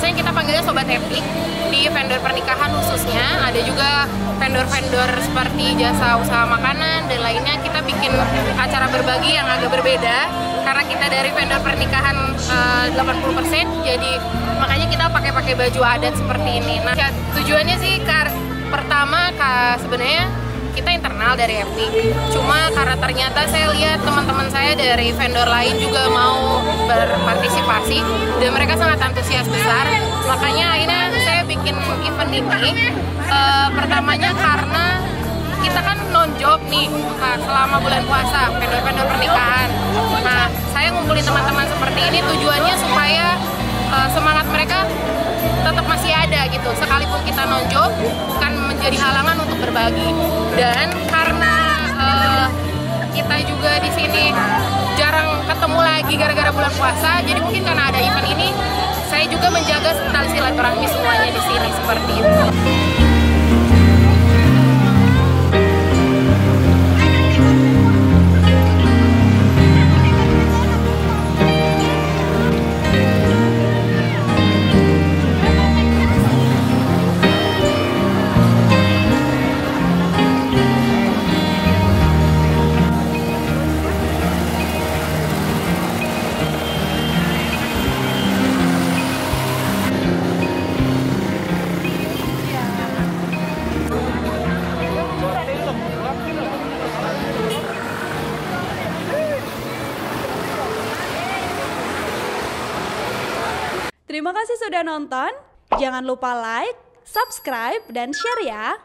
biasanya kita panggilnya Sobat Happy di vendor pernikahan khususnya. Ada juga vendor-vendor seperti jasa usaha makanan dan lainnya. Kita bikin acara berbagi yang agak berbeda karena kita dari vendor pernikahan 80%, jadi makanya kita pakai baju adat seperti ini. Nah, tujuannya sih pertama sebenarnya kita internal dari Epic, cuma karena ternyata saya lihat teman-teman saya dari vendor lain juga mau berpartisipasi dan mereka sangat antusias besar, makanya akhirnya saya bikin event ini. Pertamanya karena kita kan non-job nih selama bulan puasa, vendor-vendor pernikahan. Nah, saya ngumpulin teman-teman seperti ini tujuannya supaya semangat mereka tetap masih ada gitu, sekalipun kita non-job bukan menjadi halangan untuk berbagi. Dan karena kita juga di sini jarang ketemu lagi gara-gara bulan puasa, jadi mungkin karena ada event ini saya juga menjaga tali silaturahmi semuanya di sini seperti itu. Terima kasih sudah nonton. Jangan lupa like, subscribe, dan share ya.